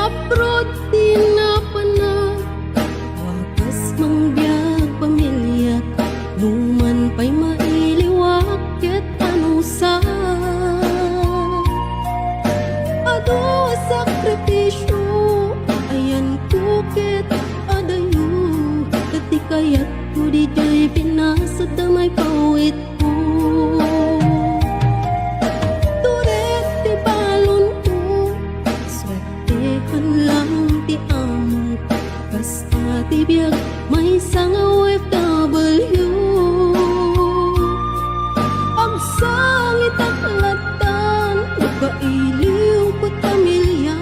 Abroad di na panag, wakas mang biyag pamilya, numan pa'y mailiwak ket anusa. Ado sakripisyo, ayan ko ket adayo, dati kayat ko di jay pinasa damay pawit ko. Turet ti balon ko, swertehan lang ti amo, basta ti biyag may sang OFW. Ang sangit ang latan, nakailiw ko pamilya,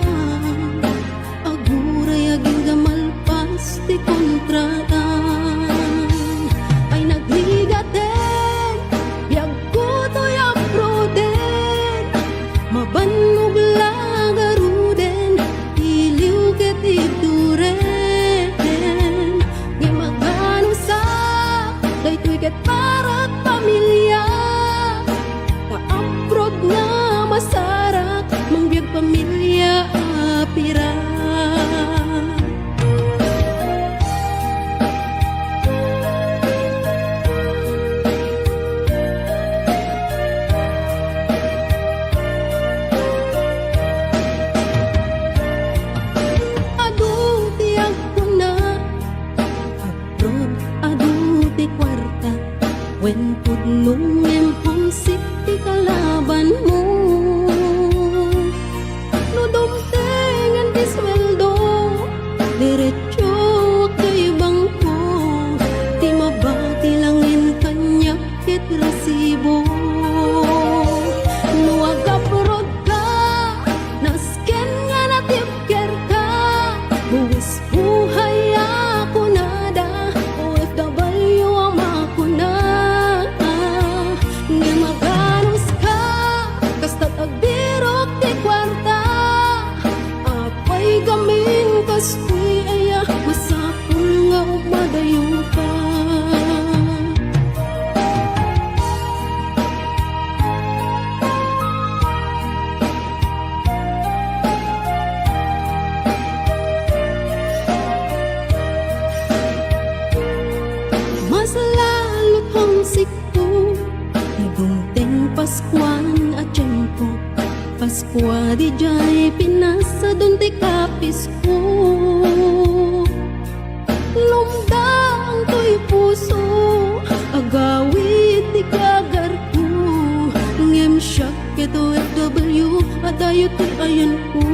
aguray aging gamalpas ti kontraan. Ay nagligaten, biyag ko to'y abroden, mabanog lagaruden, iliw ket ituren. Ngay magano sa, daytoy ket parat pamilya, ka-abroad nga masarak, mangbiyag pamilya apira. Adu ti agkuna, abroad adu ti kwarta, wen pudnong homesick ti kalaban mo. No dumtengan ti sweldo, diretso kay bangko, ti mabati langin kanyak ket resibo. No agabroad ka, nasken nga natipker ka, buwis buhay ako nada, OFW ang makuna. Nga maganos ka, kasta't agdirok ti kwarta, apay gamin kastoy aya, masapul nga umadayo ka. Mas lalo't homesick ko, nagungteng Paskuan at tiyempo, Paskwa di jay pinasa dun ti kapis ko. Lumdang to'y puso, agawid ti kagar ko, ngem siyak ket OFW, adayo ti ayan ko.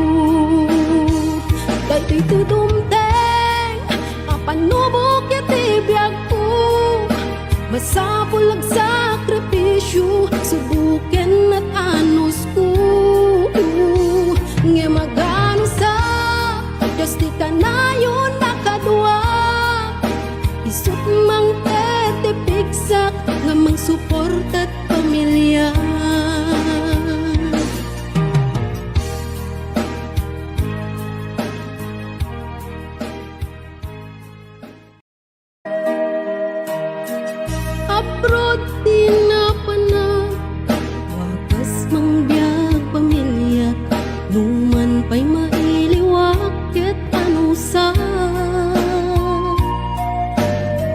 Daytoy tudumteng, apanubok ket ti biyag ko, masapul ag sakripisyo, subuken at anos ko. Nga magano sa, Diyos di ka na yun nakadwa, isut mang tetipigsak, nga mang suporta't pamilya. Abroad di na panag, wakas mang biyag pamilya, numan pa'y mailiwak ket anusa.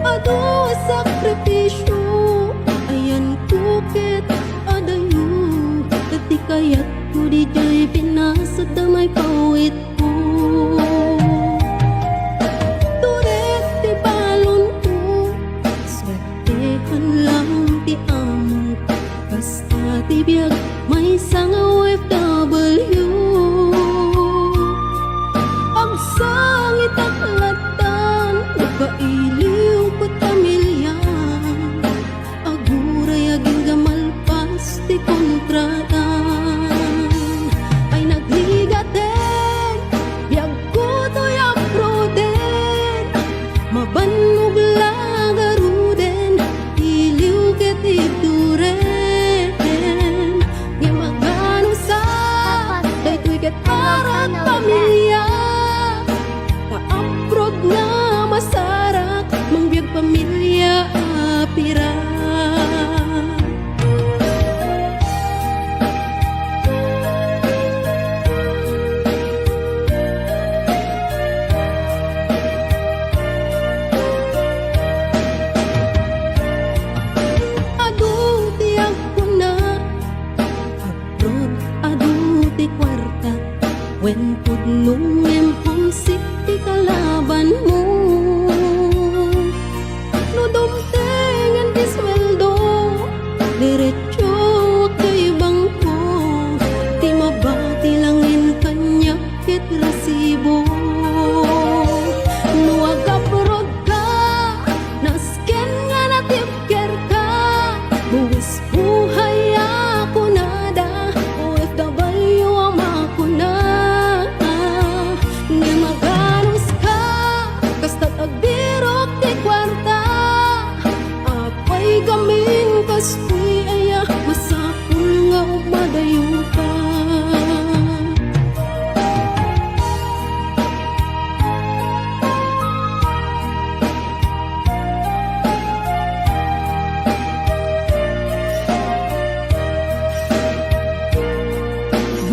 Ado sakripisyo, ayan ko ket adayo, dati kayat ko di jay pinasa damay pawit ko. Turet ti balon ko, swertehan lang ti amo, basta ti biyag may sang OFW. Ang sangit ang latan, nakailiw ko pamilya, aguray aging gamalpas ti kontraan. Ay nagligaten, biyag ko to'y abroden, mabanog lagaruden, iliw ket ituren. Nga magano sa, daytoy ket parat pamilya, ka-abroad nga masarak, mangbiyag pamilya apira. When pudnong em homesick di kalaban mo. No dumtengan di sweldo, diretso kay bangko. Di mabati langin kanya kit resibo. No agaprod ka, nasken nga natipker ka. Buwis buhay ako nada, OFW ang makuna. Nga maganos ka, kasta't agdirok di kwarta. Apay gamin kastoy aya, masapul nga umadayo ka.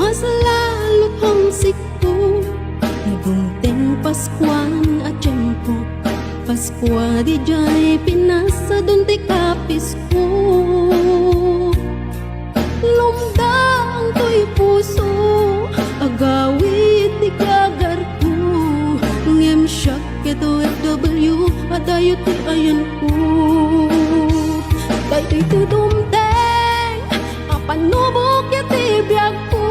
Mas lalo't homesick ko, nagungteng Paskuan at tiyempo. Paskwa di jay pinasa dun ti kapis ko. Lumda ang to'y puso, agawit di kagar ko. Ngem siyak ito FW, adayo ti ayan ko. Kay to'y tudumteng, apanubok iti biyag ko.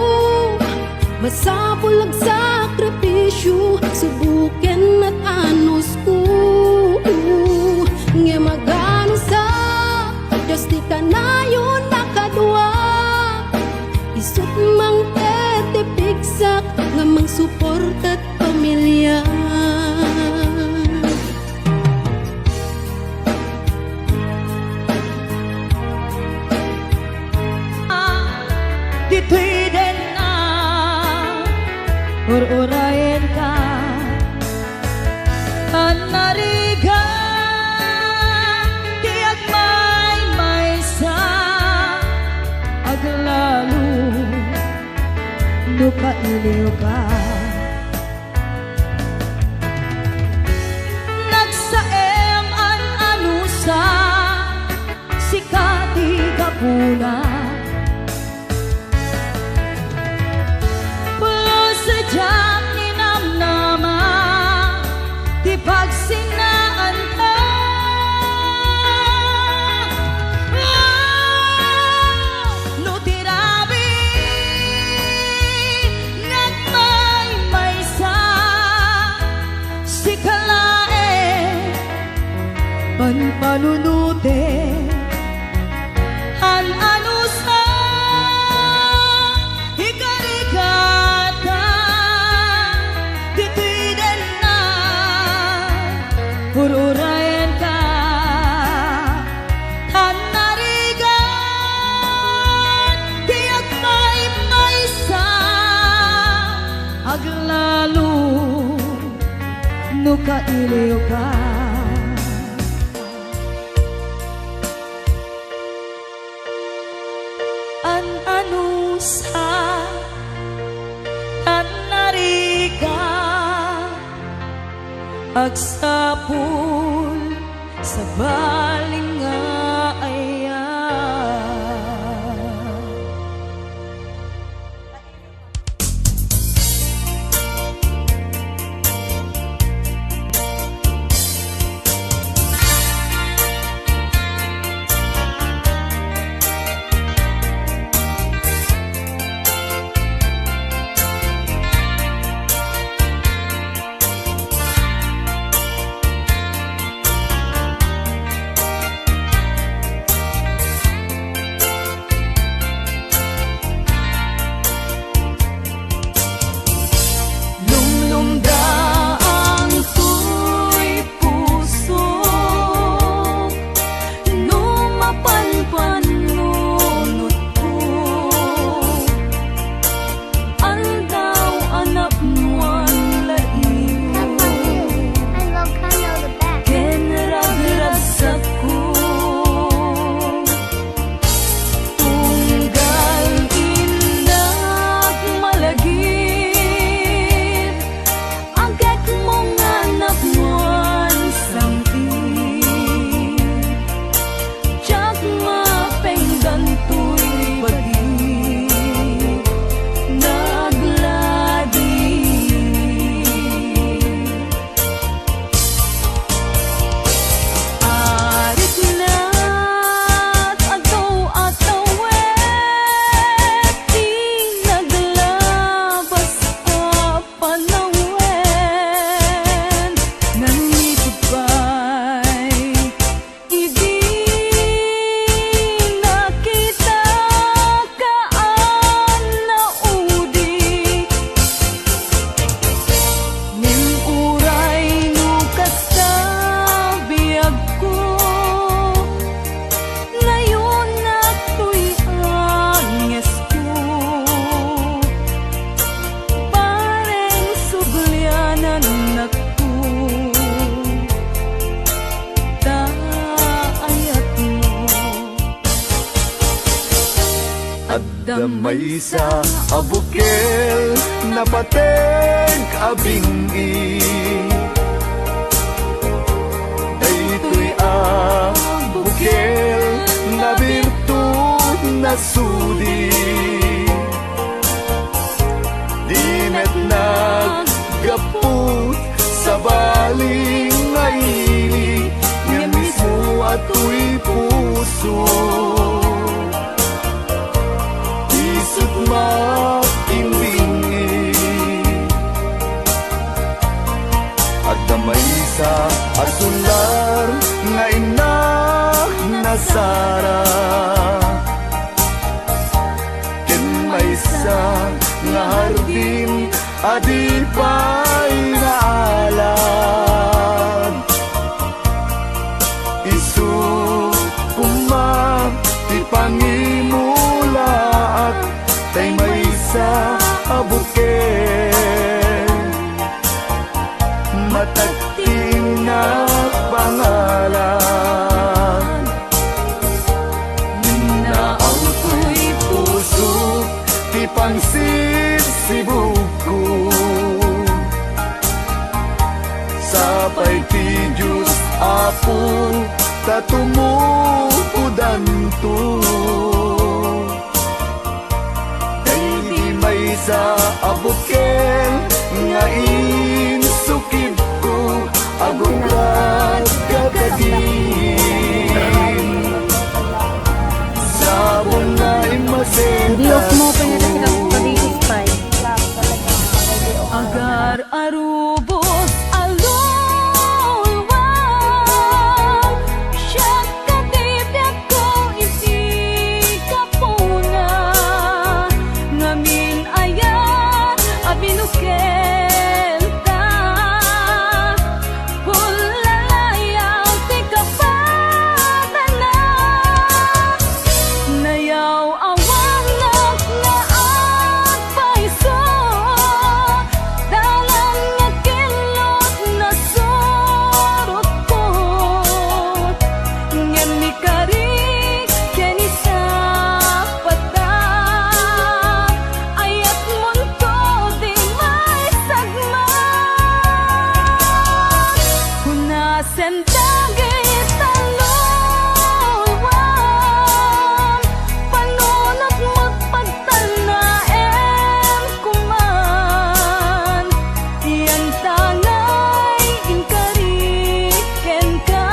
Masapulag sakripisyo, subuken at anos ko. Nga magano sa, Diyos di ka na yun nakadwa. Isut mang tetipigsak, nga mang support at pamilya. Dito'y din na ur-urayin ka anariga tiyak may sa aglalo luka iliw ka nagsaem an anusa sikati kapuna sadyang ninamnama di pagsinaan ka. No tirabi nagmay sa si kalae panpanunute an anusa ur-urayan ka tanarigan tiyak may sa aglalo no kailiw ka an anusa tanarigan agsapul sa baling nga aya. Damay sa abukel na pateng abingi Daytoy abukel na birtud na sudi Di met naggaput sa baling ngaili Nga mismo ato'y puso Isut makimbingi At damay sa asular nga inak na Sara Ken may sa nga hardin adipay na alam Isu kumam ti pangimula at tay may sa abuken matagting na pangalan Naaw ko'y puso ti pangsisibuko Sapay ti Diyos Apo tatumukudan to Kay di may sa abuken nga insukib ko agungad kakagin Sabon na imasenta Dios mo pinag-pag-iispay. Agar arubos alulwang Siya katibyak ko iti kapuna Ngamin aya abinukel ta Hulalayaw ti kapatana Nayaw awalak na agpaiso Dalan nga kilot na surot ko Ngem mi kari keni sa pata Ayat munto di may sagma Hunasen dagit talulwang Panunot mo't pagtanaem kuman Yang tangay inkariken ka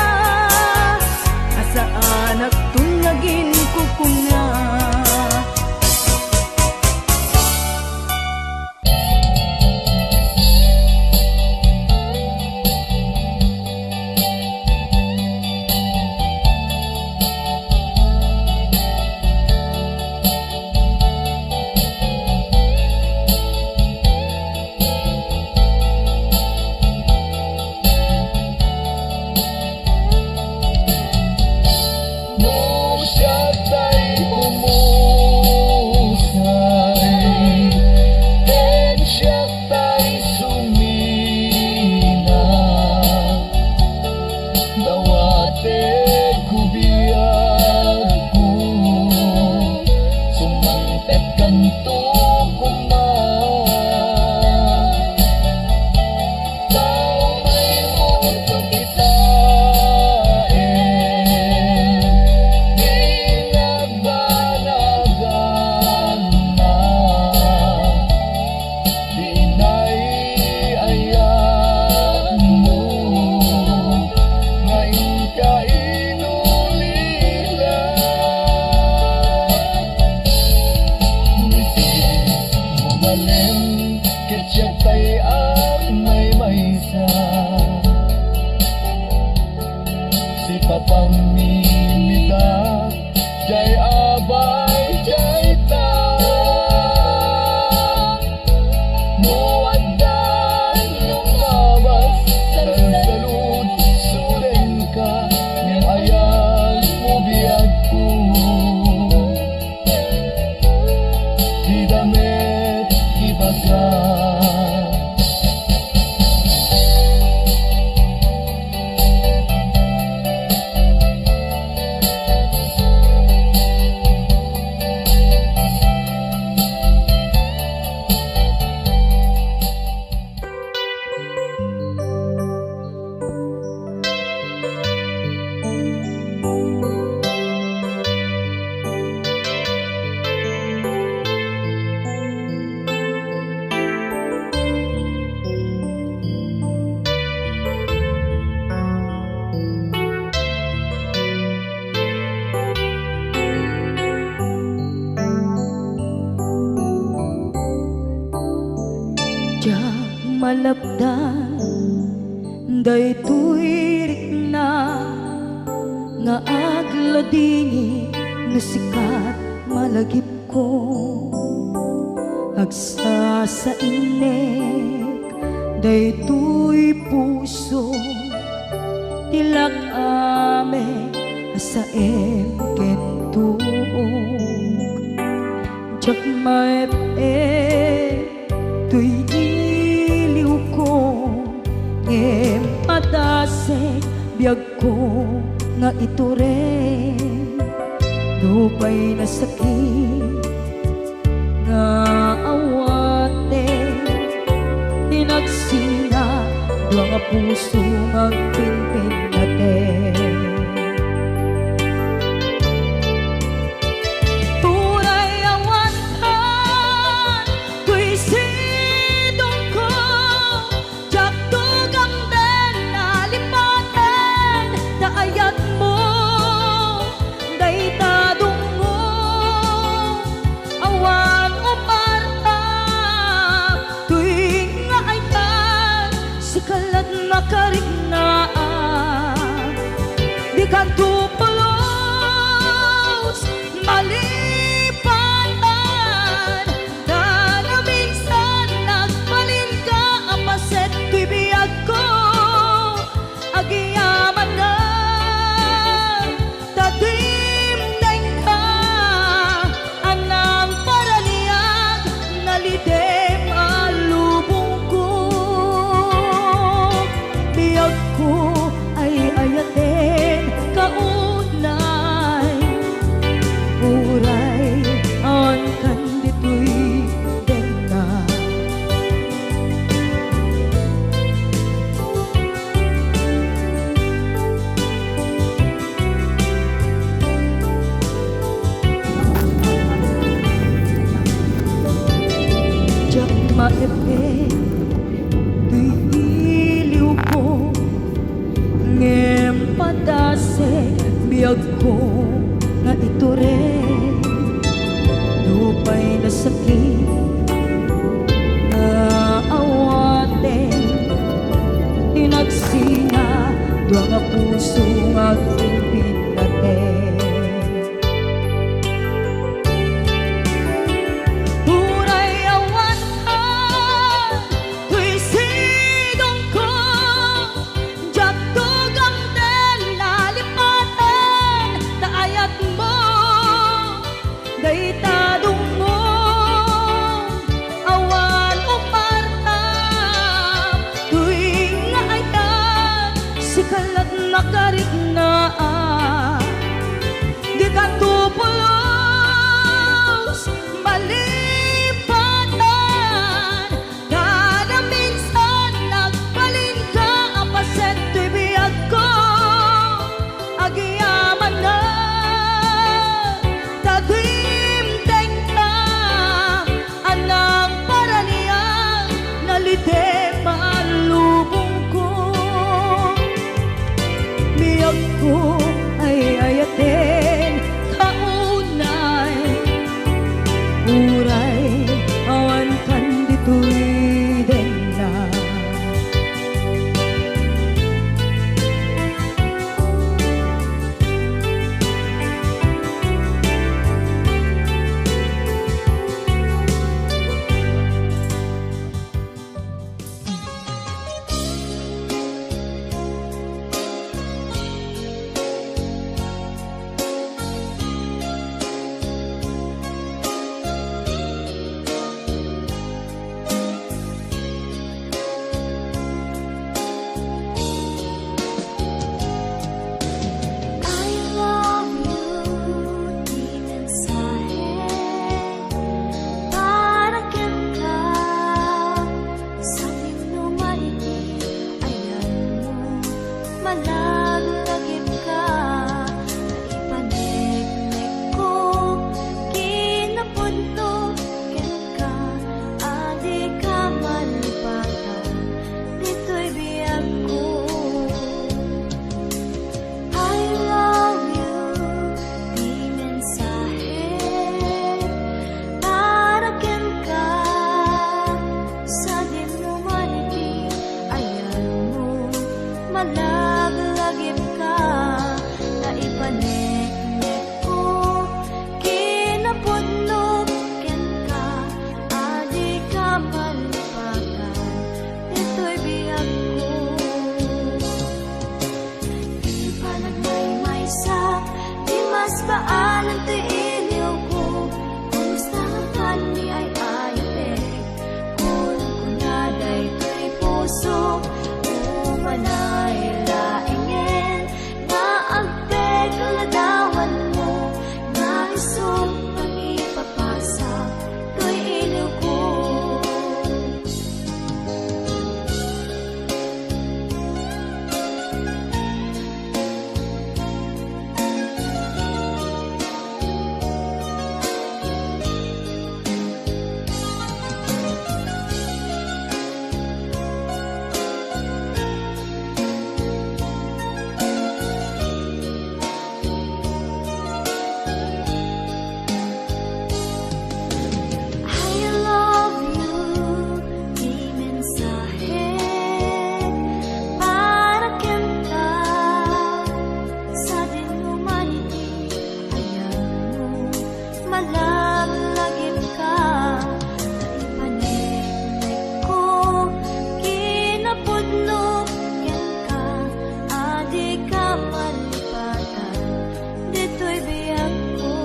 Asa anak tunagin kukuna No siya tay pumusay Then siya tay sumina Dawate kubiyag ko Sumangtet kanto kuman Tao may mundo kita Di nagbanagan na Di naiayan mo Ngayon ka inulila Ngiti mabalem Ketyak tay may maysa Si papang mimita Jai abay jai ta Muaddan lumabas Salsalud suren ka Ngem ayan mo biyag ko Di damit ibaga Diyak malabdan daytoy rikna nga agladini no sikat malagip ko agsa sa inek daytoy puso tilak ame sa kentug jak maep tuy iliw ko ngem padasek biyag ko nga ito rin lupay na sakit nga awate tinagsina dua nga puso magpinpin natin tunay awantan tuy sidong ko jak tugang den nalipaten daayat mo daytadong mo awan umarta tuwing nga aytan si kalat makarignaang di ka tupulos malipatan na minsan nagbalin ka apaset tuy biyag ko agiyaman na tatimdeng ka anang paraniag nalidem alubong ko biyag ko ay ayaten kaunay uray ang kandito'y denga jak maepe tuy iliw ko ngem padasek biyag ko nga ito rin lupay na sakit nga awate tinagsina dua nga puso nga pinpin natin tunay awantan tuy sidong ko jak tugang den nalipaten daayat mo Umanay laingin nga agpeg ladawan mo, nga isog pangipapasa to'y iliw ko. I love you, di mensahe para kenta sa dinumaniti. Ayaw mo malalagip ka, naipanik ko kinapudno yan ka, adi ka malipatan dito'y biyag ko.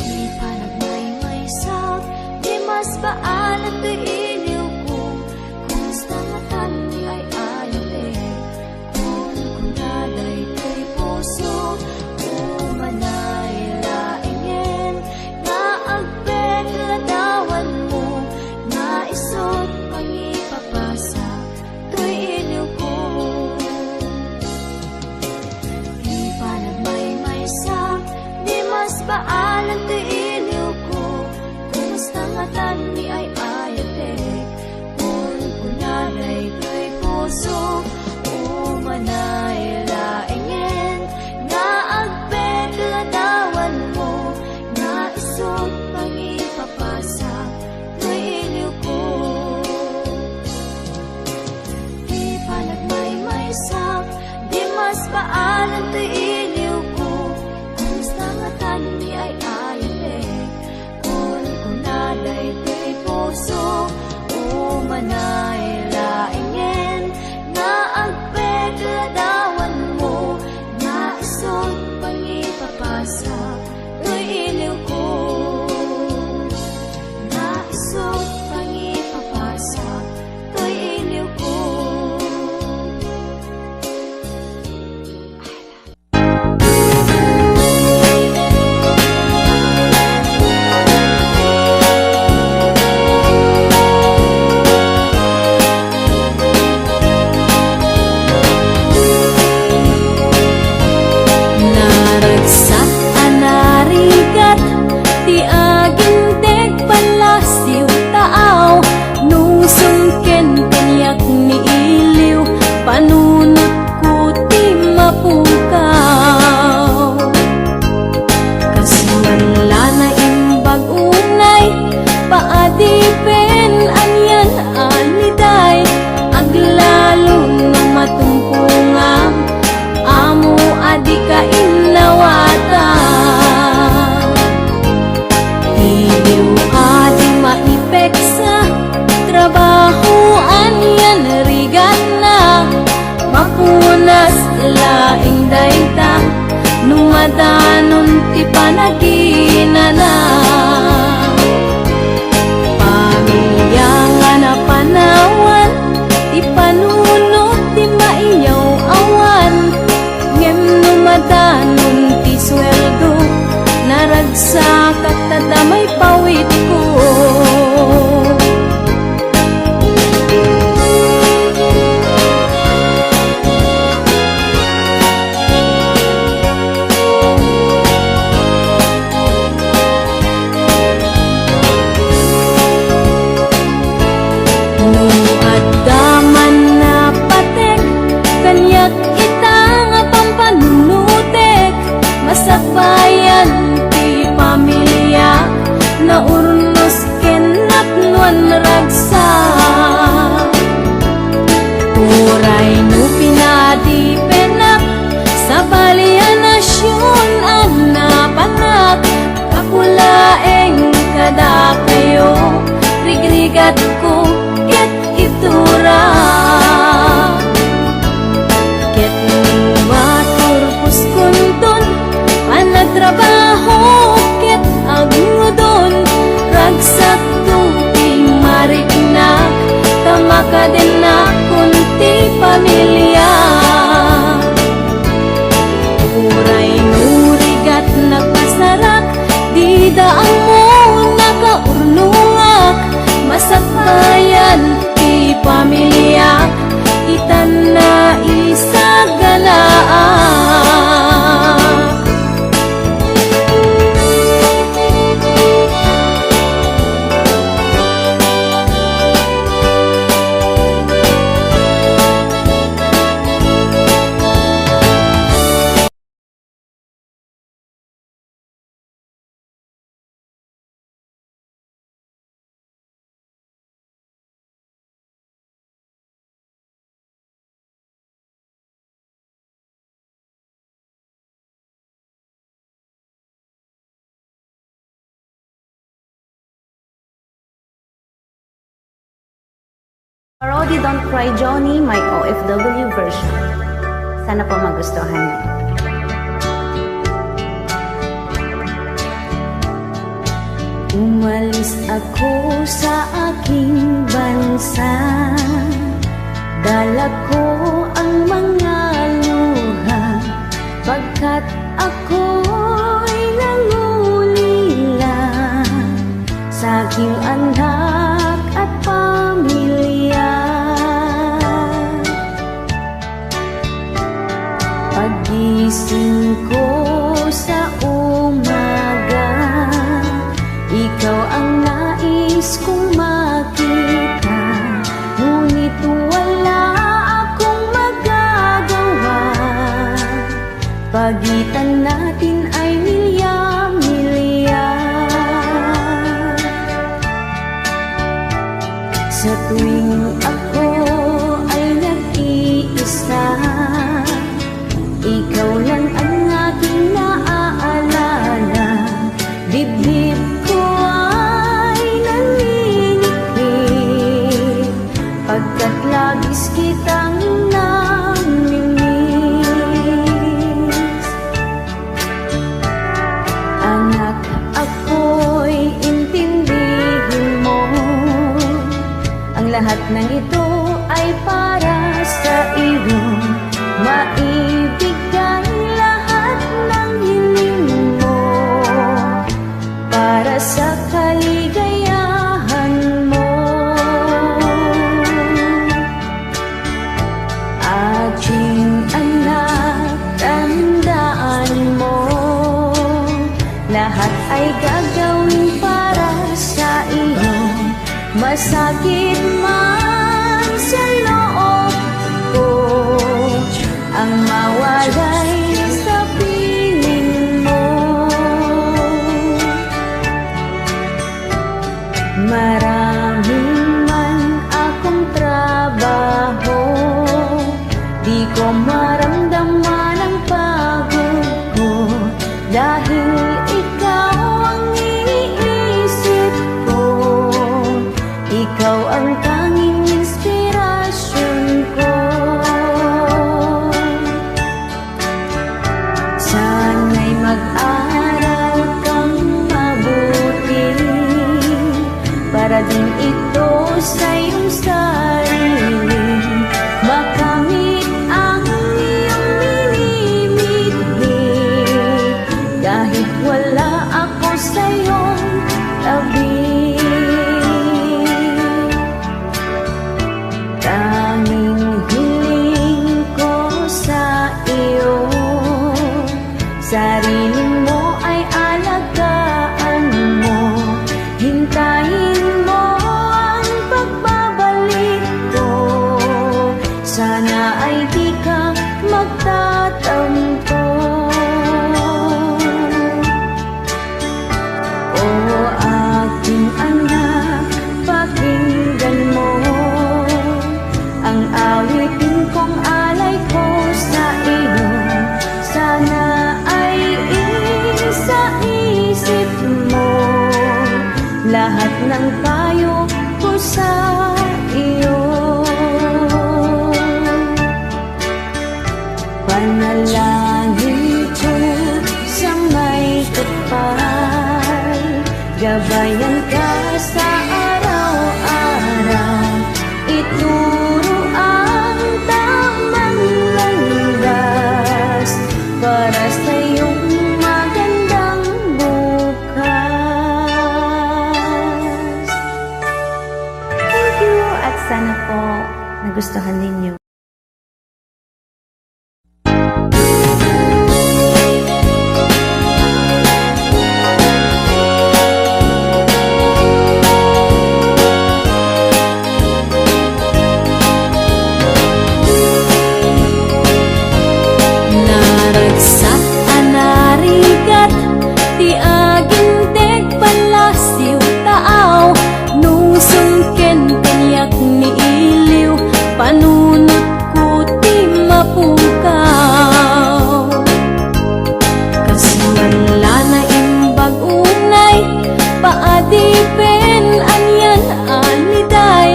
Di pa nagmaymaysak, di mas baalat to'y iliw ko. Kumusta matan di ay ayate, kung kunaday to'y puso. Umanay laingin nga agpeg ladawan mo, nga isog pangipapasa to'y iliw ko. Di pa nagmaymaysak, di mas baalan to'y iliw ko. Kumusta matan ni ay ayate, kung kunanay to'y puso. Umanay laingin nga agpeg ladawan mo, nga isog pangipapasa to'y iliw ko. Di pa nagmaymaysak, di mas baalan to'y iliw ko. Kumusta matan ni ay ayate, kung kunaday to'y puso. Umanay laingin nga agpeg ladawan mo, nga isog pangipapasa to'y iliw ko. Nga isog pangipapasa to'y iliw ko. Naragsak anarigat, ti aginteg palasiw taaw, nung sungken kanyak ni iliw, panunot ko ti mapukaw. Kaswala na imbag unay, paadipen anyan aliday, aglalo ng matumpungang amo adi ka inawata. Iliw adi maipeksa, trabaho anyan rigat na, mapunas laing dayta, numadanon ti panaginana. Pamilya nga napanawan, ti panunot ti maiyaw awan, ngem numadanon ti sweldo, naragsak at tadamay pawit ko. Nung addaman na patek, kanyak kita nga pampanunutek, masakbayan ti pamilya, na urnos kenapnuan ragsak. Uray no pinadipenak, sa balianasyon ang napanak, kapulaeng kada kayo, rigrigat ko ket itura. Ket maturpus kunton, panagtrabaho ket agudon, ragsak tuting marignak, tamaka din na pamilya. Uray nurigat nagpasarak, di daang mo nakaurnungak, masakbayan ti pamilya, itan na isagalaak. Parody Don't Cry Johnny, my OFW version. Sana po magustuhan niyo. Umalis ako sa aking bansa, dala ko ang mga luha, pagkat ako'y nangulila sa aking anak at pamilya. Pagising ko sa umaga, ikaw ang nais kong makita, ngunit wala akong magagawa. Pagitan natin ay milya-milya. Sa tuwing ako ay nag-iisa, ikaw lang ang aking naaalala. Dibdib ko ay nanginginig, pagkat labis kitang namimiss. Anak, ako'y intindihin mo, ang lahat ng ito ay para sa iyo. Maibigay lahat ng hiling mo para sa kaligayahan mo. Aking anak, tandaan mo, lahat ay gagawin para sa iyo. Masakit man sa loob ko ang mawalay sa piling mo. Maraming man akong trabaho, di ko maramdaman ang pagod ko, dahil ikaw ang iniisip ko. Ikaw ang tanging inspirasyon ko. Sana'y mag-aral kang mabuti, para din ito sa iyong sarili, makamit ang iyong minimit, kahit wala ako sa iyong tabi. Tanging hiling ko sa iyo, sarili mo ay alagaan mo. Hintayin mo ang pagbabalik Sana po nagustuhan ninyo. Naragsak anarigat ti aginteg palasiw taaw nung sungken kanyak ni iliw panunot ko ti mapukaw kaswala na imbag unay paadipen anyan aniday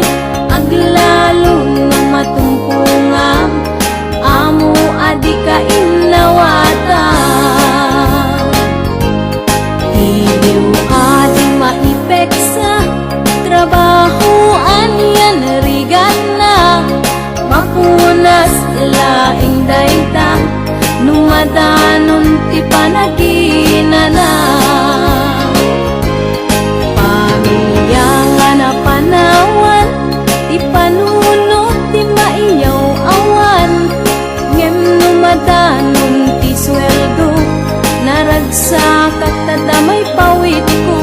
aglalo na matumpungang amo adi ka inawata iliw adi maipeksa trabaho anyan rigan na mapunas laing dayta numadanon ti panaginana pamilya nga na panawan ti panunot ti maiyaw awan ngem numadanon ti sweldo naragsak at tadamay pawit ko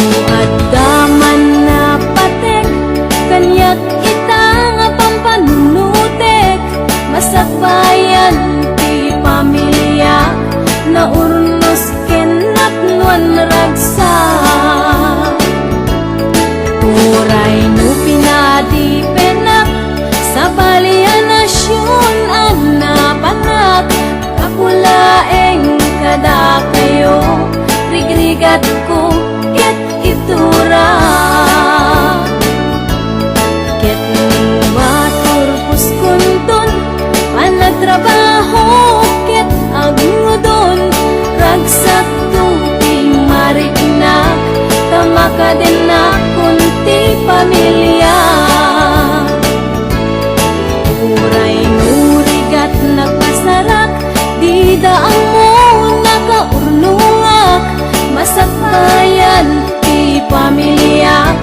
Nuadaman na patek kanyak ita nga pampanunutek masakbayan ti pamilya na urnos kenap nuan ragsak uray no pinadipenak sa balianasyon anapanak kapulaeng kada kayo rigrigat ko ket itura ket maturpus kunton panagtrabaho ket agudon ragsak tuting mariknak tamakaden na kunti pamilya uray nurigat nagpasarak di daang mo nakaurnungak masakbayan ti pamilya